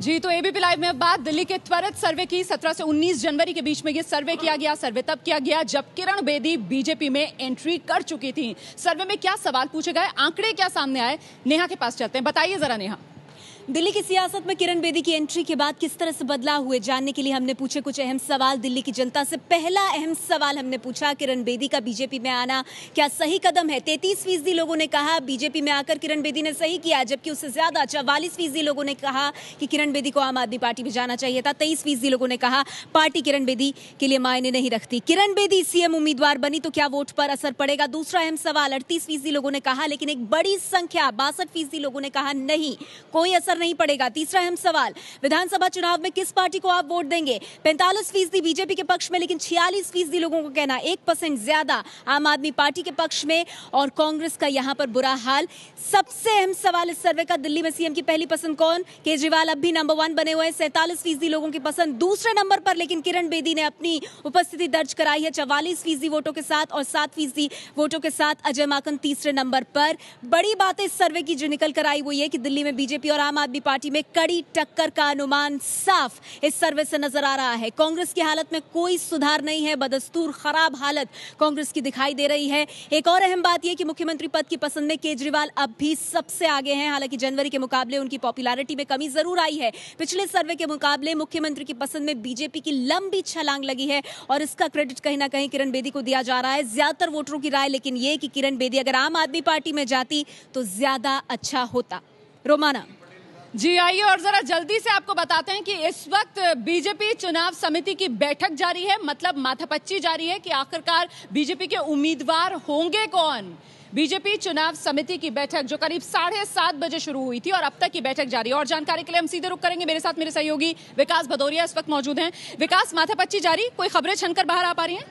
जी, तो ABP live में अब बात दिल्ली के त्वरित सर्वे की। 17 से 19 जनवरी के बीच में ये सर्वे किया गया। सर्वे तब किया गया जब किरण बेदी बीजेपी में एंट्री कर चुकी थी। सर्वे में क्या सवाल पूछे गए, आंकड़े क्या सामने आए, नेहा के पास चलते हैं। बताइए जरा नेहा। दिल्ली की सियासत में किरण बेदी की एंट्री के बाद किस तरह से बदलाव हुए, जानने के लिए हमने पूछे कुछ अहम सवाल दिल्ली की जनता से। पहला अहम सवाल हमने पूछा, किरण बेदी का बीजेपी में आना क्या सही कदम है? 33% लोगों ने कहा बीजेपी में आकर किरण बेदी ने सही किया, जबकि उससे ज्यादा 44% लोगों ने कहा कि किरण बेदी को आम आदमी पार्टी में जाना चाहिए था। 23% लोगों ने कहा पार्टी किरण बेदी के लिए मायने नहीं रखती। किरण बेदी सीएम उम्मीदवार बनी तो क्या वोट पर असर पड़ेगा? दूसरा अहम सवाल। 38% लोगों ने कहा, लेकिन एक बड़ी संख्या 62% लोगों ने कहा नहीं, कोई असर नहीं पड़ेगा। तीसरा अहम सवाल, विधानसभा चुनाव में किस पार्टी को आप वोट देंगे? 45% बीजेपी के पक्ष में, लेकिन 46% लोगों को कहना 1% ज्यादा आम आदमी पार्टी के पक्ष में, और कांग्रेस का यहां पर बुरा हाल। सबसे अहम सवाल इस सर्वे का, दिल्ली में सीएम की पहली पसंद कौन? केजरीवाल अब भी नंबर 1 बने हुए हैं, 47% लोगों की पसंद दूसरे नंबर पर, लेकिन किरण बेदी ने अपनी उपस्थिति दर्ज कराई है 44% वोटों के साथ, और 7% वोटों के साथ अजय माकन तीसरे नंबर पर। बड़ी बात इस सर्वे की जो निकल कर आई वो ये कि दिल्ली में बीजेपी और आम आदमी पार्टी में कड़ी टक्कर का अनुमान साफ इस सर्वे से नजर आ रहा है। कांग्रेस की हालत में कोई सुधार नहीं है, बदस्तूर खराब हालत कांग्रेस की दिखाई दे रही है। एक और अहम बात यह कि मुख्यमंत्री पद की पसंद में केजरीवाल अब भी सबसे आगे हैं। हालांकि जनवरी के मुकाबले उनकी पॉपुलैरिटी में कमी जरूर आई है। पिछले सर्वे के मुकाबले मुख्यमंत्री की पसंद में बीजेपी की लंबी छलांग लगी है, और इसका क्रेडिट कहीं ना कहीं किरण बेदी को दिया जा रहा है। ज्यादातर वोटरों की राय लेकिन यह कि किरण बेदी अगर आम आदमी पार्टी में जाती तो ज्यादा अच्छा होता। रोमाना जी आइए और जरा जल्दी से आपको बताते हैं कि इस वक्त बीजेपी चुनाव समिति की बैठक जारी है, मतलब माथापच्ची जारी है कि आखिरकार बीजेपी के उम्मीदवार होंगे कौन। बीजेपी चुनाव समिति की बैठक जो करीब 7:30 बजे शुरू हुई थी और अब तक की बैठक जारी है। और जानकारी के लिए हम सीधे रुख करेंगे, मेरे साथ मेरे सहयोगी विकास भदौरिया इस वक्त मौजूद हैं। विकास, माथापच्ची जारी, कोई खबरें छनकर बाहर आ पा रही हैं?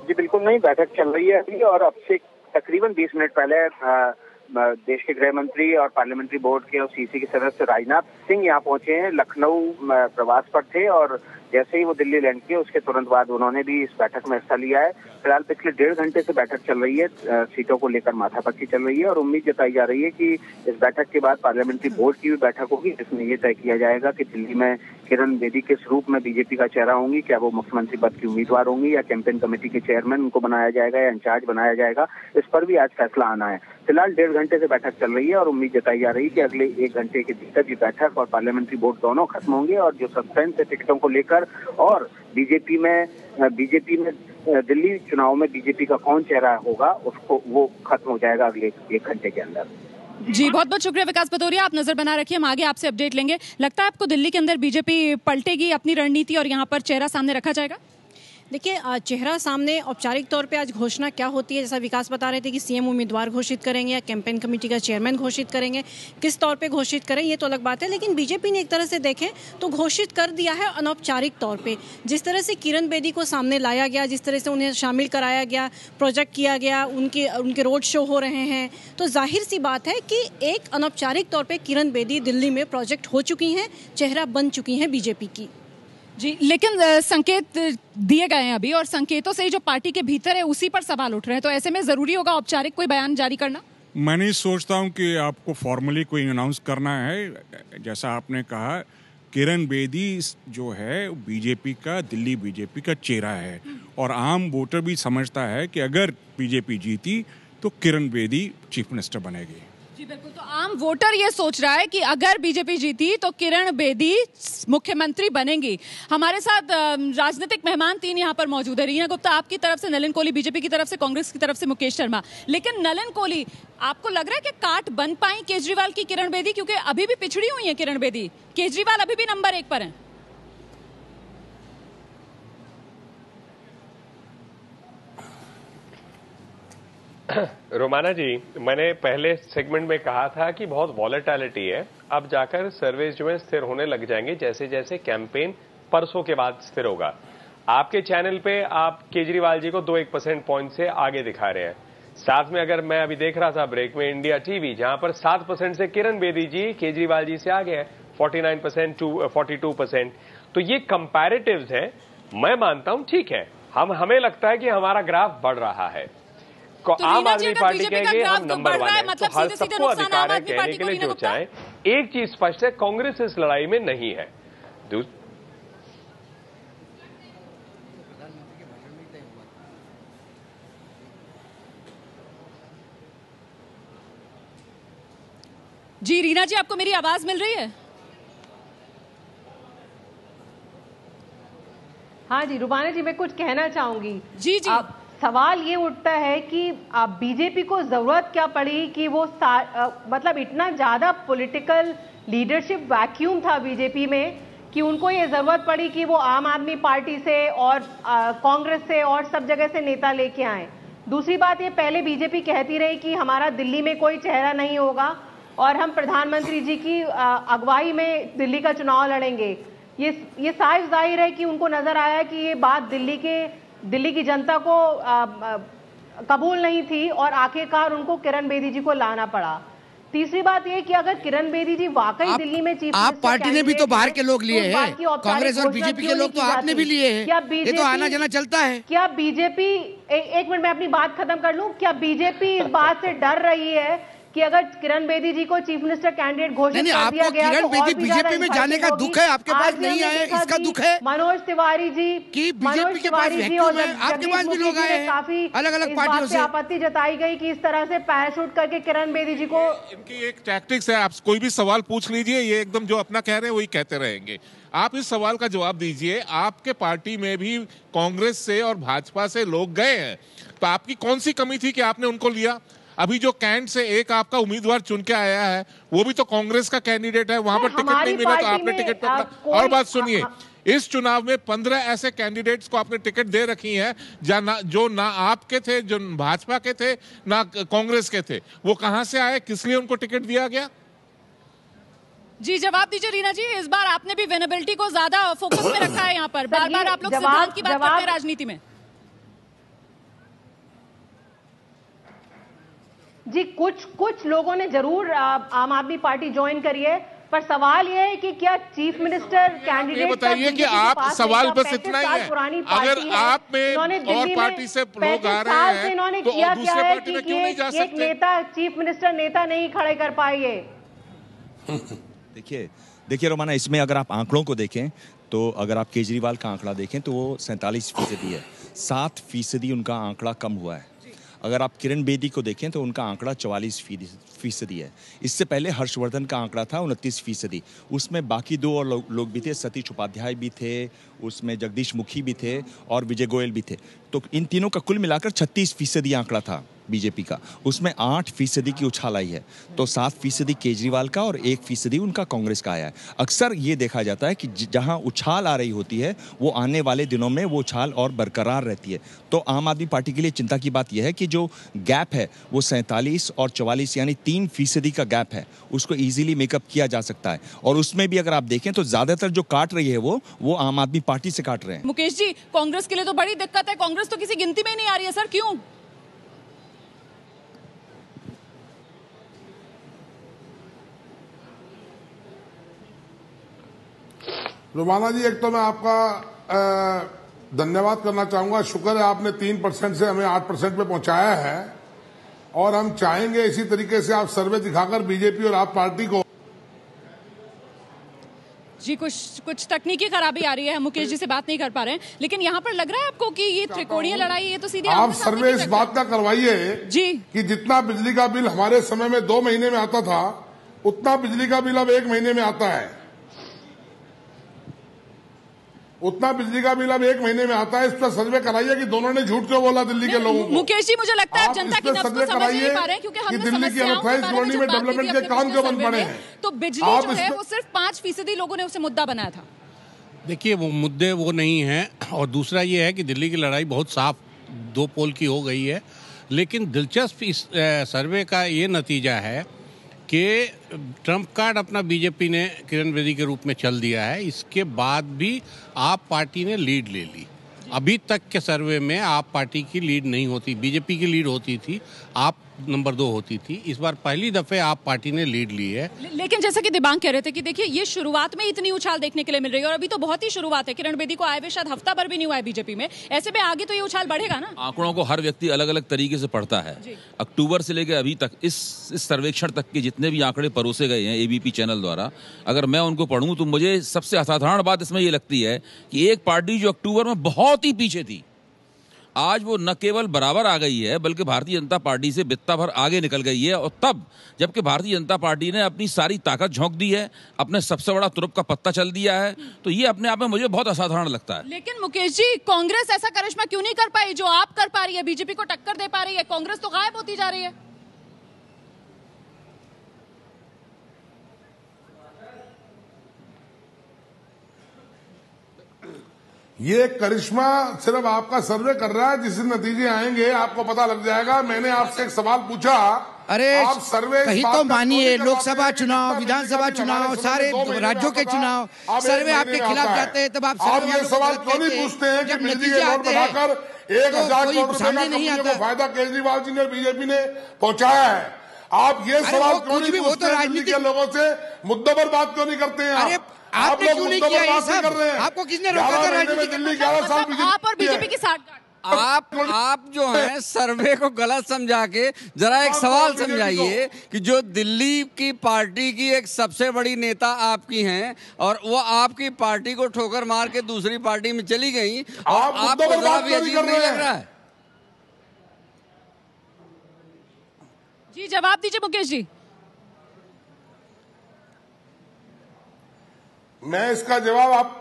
जी बिल्कुल नहीं, बैठक चल रही है अभी, और अब से तकरीबन 20 मिनट पहले देश के गृह मंत्री और पार्लियामेंट्री बोर्ड के और सीसी के सदस्य राजनाथ सिंह यहाँ पहुंचे हैं। लखनऊ प्रवास पर थे, और जैसे ही वो दिल्ली लैंड किए उसके तुरंत बाद उन्होंने भी इस बैठक में हिस्सा लिया है। फिलहाल पिछले 1.5 घंटे से बैठक चल रही है, सीटों को लेकर माथापच्ची चल रही है, और उम्मीद जताई जा रही है कि इस बैठक के बाद पार्लियामेंट्री बोर्ड की भी बैठक होगी, जिसमें ये तय किया जाएगा कि दिल्ली में किरण बेदी किस रूप में बीजेपी का चेहरा होंगी। क्या वो मुख्यमंत्री पद की उम्मीदवार होंगी, या कैंपेन कमेटी के चेयरमैन उनको बनाया जाएगा, या इंचार्ज बनाया जाएगा, इस पर भी आज फैसला आना है। फिलहाल 1.5 घंटे से बैठक चल रही है, और उम्मीद जताई जा रही है कि अगले 1 घंटे के भीतर भी बैठक और पार्लियामेंट्री बोर्ड दोनों खत्म होंगे, और जो सस्पेंस है टिकटों को लेकर और बीजेपी में दिल्ली चुनाव में बीजेपी का कौन चेहरा होगा उसको वो खत्म हो जाएगा अगले 1 घंटे के अंदर। जी बहुत बहुत शुक्रिया विकास भदौरिया, आप नजर बना रखिए, हम आगे आपसे अपडेट लेंगे। लगता है आपको दिल्ली के अंदर बीजेपी पलटेगी अपनी रणनीति और यहाँ पर चेहरा सामने रखा जाएगा? देखिए, चेहरा सामने औपचारिक तौर पे आज घोषणा क्या होती है, जैसा विकास बता रहे थे कि सीएम उम्मीदवार घोषित करेंगे या कैंपेन कमेटी का चेयरमैन घोषित करेंगे, किस तौर पे घोषित करें ये तो अलग बात है। लेकिन बीजेपी ने एक तरह से देखें तो घोषित कर दिया है अनौपचारिक तौर पे। जिस तरह से किरण बेदी को सामने लाया गया, जिस तरह से उन्हें शामिल कराया गया, प्रोजेक्ट किया गया, उनके रोड शो हो रहे हैं, तो जाहिर सी बात है कि एक अनौपचारिक तौर पर किरण बेदी दिल्ली में प्रोजेक्ट हो चुकी हैं, चेहरा बन चुकी हैं बीजेपी की। जी, लेकिन संकेत दिए गए हैं अभी, और संकेतों से ही जो पार्टी के भीतर है उसी पर सवाल उठ रहे हैं, तो ऐसे में जरूरी होगा औपचारिक कोई बयान जारी करना? मैं नहीं सोचता हूं कि आपको फॉर्मली कोई अनाउंस करना है। जैसा आपने कहा, किरण बेदी जो है बीजेपी का, दिल्ली बीजेपी का चेहरा है, और आम वोटर भी समझता है कि अगर बीजेपी जीती तो किरण बेदी चीफ मिनिस्टर बनेगी। जी बिल्कुल, तो आम वोटर ये सोच रहा है कि अगर बीजेपी जीती तो किरण बेदी मुख्यमंत्री बनेंगी। हमारे साथ राजनीतिक मेहमान 3 यहाँ पर मौजूद है। रीना गुप्ता आपकी तरफ से, नलिन कोहली बीजेपी की तरफ से, कांग्रेस की तरफ से मुकेश शर्मा। लेकिन नलिन कोहली, आपको लग रहा है कि काट बन पाई केजरीवाल की किरण बेदी, क्योंकि अभी भी पिछड़ी हुई है किरण बेदी, केजरीवाल अभी भी नंबर 1 पर है? रोमाना जी, मैंने पहले सेगमेंट में कहा था कि बहुत वॉलेटिलिटी है, अब जाकर सर्वेज जो है स्थिर होने लग जाएंगे जैसे जैसे कैंपेन परसों के बाद स्थिर होगा। आपके चैनल पे आप केजरीवाल जी को 2-1 परसेंट पॉइंट से आगे दिखा रहे हैं। साथ में अगर मैं अभी देख रहा था ब्रेक में इंडिया टीवी, जहां पर 7% से किरण बेदी जी केजरीवाल जी से आगे है, 49% टू 42%। तो ये कंपैरेटिव्स है, मैं मानता हूं ठीक है, हमें लगता है कि हमारा ग्राफ बढ़ रहा है। तो आम आदमी पार्टी कहेंगे हम मतलब नंबर 1 है, मतलब तो हर सबको अधिकार है कहने के लिए जो चाहे। एक चीज स्पष्ट है, कांग्रेस इस लड़ाई में नहीं है। जी रीना जी, आपको मेरी आवाज मिल रही है? हाँ जी रुबाना जी, मैं कुछ कहना चाहूंगी। जी जी। सवाल ये उठता है कि बीजेपी को जरूरत क्या पड़ी कि वो मतलब इतना ज्यादा पॉलिटिकल लीडरशिप वैक्यूम था बीजेपी में कि उनको ये जरूरत पड़ी कि वो आम आदमी पार्टी से और कांग्रेस से और सब जगह से नेता लेके आए। दूसरी बात, ये पहले बीजेपी कहती रही कि हमारा दिल्ली में कोई चेहरा नहीं होगा और हम प्रधानमंत्री जी की अगुवाई में दिल्ली का चुनाव लड़ेंगे। ये साफ जाहिर है कि उनको नजर आया कि ये बात दिल्ली की जनता को कबूल नहीं थी और आखिरकार उनको किरण बेदी जी को लाना पड़ा। तीसरी बात ये कि अगर किरण बेदी जी वाकई दिल्ली में चीफ आप पार्टी ने भी तो बाहर के लोग लिए हैं, कांग्रेस और बीजेपी के लोग तो आपने भी लिए हैं, ये तो आना जाना चलता है। क्या बीजेपी, एक मिनट मैं अपनी बात खत्म कर लूं, क्या बीजेपी इस बात से डर रही है कि अगर किरण बेदी जी को चीफ मिनिस्टर कैंडिडेट घोषित कर दिया गया किरण बेदी बीजेपी में जाने का दुख है, आपके पास नहीं आए इसका दुख है। मनोज तिवारी जी कि बीजेपी के पास वैक्यूम है, आपके पास भी लोग आए हैं काफी अलग अलग पार्टियों से। आपत्ति जताई गई कि इस तरह से पैराशूट करके किरण बेदी जी को, इनकी एक टैक्टिक्स है, आप कोई भी सवाल पूछ लीजिए, ये एकदम जो अपना कह रहे हैं वही कहते रहेंगे। आप इस सवाल का जवाब दीजिए, आपके पार्टी में भी कांग्रेस से और भाजपा से लोग गए हैं, तो आपकी कौन सी कमी थी कि आपने उनको लिया? अभी जो कैंट से एक आपका उम्मीदवार चुन के आया है वो भी तो कांग्रेस का कैंडिडेट है, वहां पर टिकट नहीं मिला तो आपने टिकट पकड़ा। और बात सुनिए, इस चुनाव में 15 ऐसे कैंडिडेट्स को आपने टिकट दे रखी है जो ना आपके थे, जो भाजपा के थे, ना कांग्रेस के थे। वो कहां से आए, किस लिए उनको टिकट दिया गया? जी जवाब दीजिए रीना जी। इस बार आपने भी विनेबिलिटी को ज्यादा फोकस में रखा है यहाँ पर, बार बार आप लोग सिद्धांत की बात करते हैं राजनीति में। जी कुछ लोगों ने जरूर आम आदमी पार्टी ज्वाइन करी है, पर सवाल यह है कि क्या चीफ मिनिस्टर कैंडिडेट, ये बताइए कि आप सवाल बस इतना ही है, अगर आप में और पार्टी से लोग आ रहे हैं इन्होंने तो किया दूसरे पार्टी में क्यों नहीं जा सकते? एक नेता, चीफ मिनिस्टर नेता नहीं खड़े कर पाएंगे। देखिए रोमाना, इसमें अगर आप आंकड़ों को देखें तो अगर आप केजरीवाल का आंकड़ा देखें तो वो 47% है, 7% उनका आंकड़ा कम हुआ है। अगर आप किरण बेदी को देखें तो उनका आंकड़ा 44% है। इससे पहले हर्षवर्धन का आंकड़ा था 29%, उसमें बाकी दो और लोग भी थे, सतीश उपाध्याय भी थे, उसमें जगदीश मुखी भी थे और विजय गोयल भी थे। तो इन तीनों का कुल मिलाकर 36% आंकड़ा था बीजेपी का, उसमें 8% की उछाल आई है। तो 7% केजरीवाल का और 1% उनका कांग्रेस का आया है। अक्सर ये देखा जाता है कि जहां उछाल आ रही होती है वो आने वाले दिनों में वो उछाल और बरकरार रहती है। तो आम आदमी पार्टी के लिए चिंता की बात यह है कि जो गैप है वो 47 और 44 यानी 3% का गैप है, उसको इजीली मेकअप किया जा सकता है। और उसमें भी अगर आप देखें तो ज्यादातर जो काट रही है वो आम आदमी पार्टी से काट रहे हैं। मुकेश जी, कांग्रेस के लिए तो बड़ी दिक्कत है, कांग्रेस तो किसी गिनती में नहीं आ रही है सर, क्यों? रुमाना जी, एक तो मैं आपका धन्यवाद करना चाहूंगा, शुक्र है आपने 3% से हमें 8% पे पहुंचाया है और हम चाहेंगे इसी तरीके से आप सर्वे दिखाकर बीजेपी और आप पार्टी को। जी कुछ तकनीकी खराबी आ रही है, मुकेश जी से बात नहीं कर पा रहे हैं, लेकिन यहाँ पर लग रहा है आपको कि ये त्रिकोणीय लड़ाई, ये तो सीधे आप सर्वे इस बात का करवाइए जी कि जितना बिजली का बिल हमारे समय में 2 महीने में आता था उतना बिजली का बिल अब 1 महीने में आता है, उतना बिजली का बिल अब 1 महीने में आता है। इस पर सर्वे कराइए कि दोनों ने झूठ क्यों बोला दिल्ली के लोगों को। मुकेश जी, मुझे लगता है आप जनता की नब्ज को समझ नहीं पा रहे हैं, क्योंकि हमने दिल्ली की अनऑथराइज्ड कॉलोनी में डेवलपमेंट के काम क्यों बंद पड़े हैं। तो बिजली जो है वो सिर्फ 5% लोगों ने उसे मुद्दा बनाया था। देखिए वो मुद्दे वो नहीं हैं, और दूसरा ये है कि दिल्ली की लड़ाई बहुत साफ 2 पोल की हो गई है। लेकिन दिलचस्प इस सर्वे का ये नतीजा है कि ट्रम्प कार्ड अपना बीजेपी ने किरण बेदी के रूप में चल दिया है, इसके बाद भी आप पार्टी ने लीड ले ली। अभी तक के सर्वे में आप पार्टी की लीड नहीं होती, बीजेपी की लीड होती थी, आप नंबर 2 होती थी। इस बार पहली दफे आप पार्टी ने लीड ली है। लेकिन जैसा कि दिबांग कह रहे थे कि देखिए ये शुरुआत में इतनी उछाल देखने के लिए मिल रही है और अभी तो बहुत ही शुरुआत है। किरण बेदी को आए हुए शायद हफ्ता भर भी नहीं हुआ है बीजेपी में, ऐसे में आगे तो ये उछाल बढ़ेगा ना। आंकड़ों को हर व्यक्ति अलग अलग तरीके से पढ़ता है। अक्टूबर से लेकर अभी तक इस सर्वेक्षण तक के जितने भी आंकड़े परोसे गए हैं एबीपी चैनल द्वारा, अगर मैं उनको पढ़ूं तो मुझे सबसे असाधारण बात इसमें ये लगती है कि एक पार्टी जो अक्टूबर में बहुत ही पीछे थी, आज वो न केवल बराबर आ गई है बल्कि भारतीय जनता पार्टी से बित्ता भर आगे निकल गई है। और तब जबकि भारतीय जनता पार्टी ने अपनी सारी ताकत झोंक दी है, अपने सबसे बड़ा तुरुप का पत्ता चल दिया है, तो ये अपने आप में मुझे बहुत असाधारण लगता है। लेकिन मुकेश जी, कांग्रेस ऐसा करिश्मा क्यों नहीं कर पाई जो आप कर पा रही है, बीजेपी को टक्कर दे पा रही है? कांग्रेस तो गायब होती जा रही है। ये करिश्मा सिर्फ आपका सर्वे कर रहा है, जिस नतीजे आएंगे आपको पता लग जाएगा। मैंने आपसे एक सवाल पूछा, अरे आप सर्वे कहीं तो मानिए, लोकसभा चुनाव, विधानसभा चुनाव, सारे राज्यों के चुनाव, सर्वे आपके खिलाफ जाते हैं, तब आप ये सवाल क्यों नहीं पूछते हैं कि बिजली के नोट बढ़ाकर 1000 करोड़ रुपए का फायदा केजरीवाल जी ने, बीजेपी ने पहुंचाया है? आप ये सवाल क्यों नहीं पूछते हैं? दिल्ली के लोगों से मुद्दों पर बात क्यों नहीं करते हैं? आपने क्यों नहीं किया ये सब? आपको किसने रोका था राजनीति? दिल्ली 11 साल आप और बीजेपी की साठगांठ। आप जो है सर्वे को गलत समझा के जरा एक सवाल समझाइए कि जो दिल्ली की पार्टी की एक सबसे बड़ी नेता आपकी हैं और वो आपकी पार्टी को ठोकर मार के दूसरी पार्टी में चली गई और आपको जरा भी अजीब नहीं लग रहा है? जी जवाब दीजिए मुकेश जी। मैं इसका जवाब आप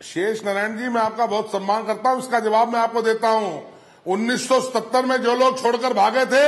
शेष नारायण जी, मैं आपका बहुत सम्मान करता हूं, इसका जवाब मैं आपको देता हूं। 1977 में जो लोग छोड़कर भागे थे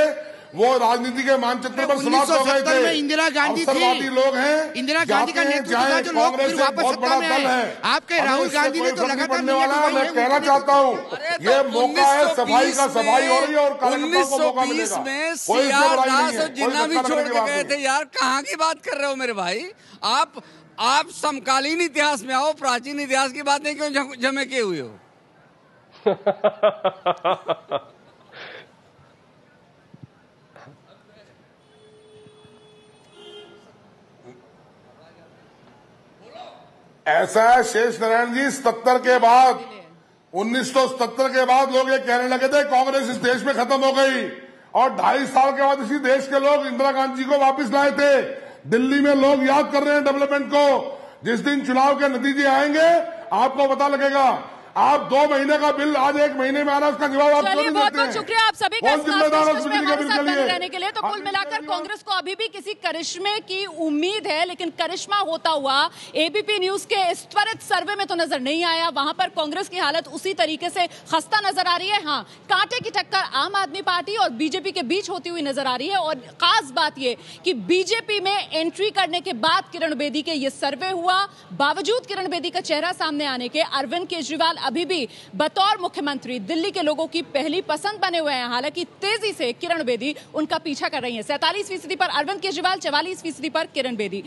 वो राजनीति के मानचित्र पर समाप्त हो गए थे। इंदिरा गांधी थी, लोग हैं, इंदिरा गांधी का नेतृत्व था, जो लोग फिर वापस सत्ता में आए। आपके राहुल गांधी ने तो लगातार मैं कहना चाहता हूं ये मौका है, सफाई का सफाई हो रही है और 1920 में सीआर दास और जिन्ना भी छोड़ के गए थे। यार कहाँ की बात कर रहे हो मेरे भाई? आप समकालीन इतिहास में आओ, प्राचीन इतिहास की बातें क्यों झमेके हुए हो? ऐसा है शेष नारायण जी, 77 के बाद 1977 के बाद लोग ये कहने लगे थे कांग्रेस इस देश में खत्म हो गई, और 2.5 साल के बाद इसी देश के लोग इंदिरा गांधी जी को वापस लाए थे। दिल्ली में लोग याद कर रहे हैं डेवलपमेंट को। जिस दिन चुनाव के नतीजे आएंगे आपको पता लगेगा। आप 2 महीने का बिल आज 1 महीने में आना, उसका जवाब आप क्यों नहीं देते हैं? बहुत बहुत शुक्रिया आप सभी का रहने के लिए। तो कुल मिलाकर कांग्रेस को अभी भी किसी करिश्मे की उम्मीद है, लेकिन करिश्मा होता हुआ एबीपी न्यूज के इस त्वरित सर्वे में तो नजर नहीं आया। वहां पर कांग्रेस की हालत उसी तरीके से खस्ता नजर आ रही है। हाँ, कांटे की टक्कर आम आदमी पार्टी और बीजेपी के बीच होती हुई नजर आ रही है। और खास बात यह कि बीजेपी में एंट्री करने के बाद किरण बेदी के ये सर्वे हुआ, बावजूद किरण बेदी का चेहरा सामने आने के अरविंद केजरीवाल अभी भी बतौर मुख्यमंत्री दिल्ली के लोगों की पहली पसंद बने हुए हैं। हालांकि तेजी से किरण बेदी उनका पीछा कर रही हैं। 47% पर अरविंद केजरीवाल, 44% पर किरण बेदी।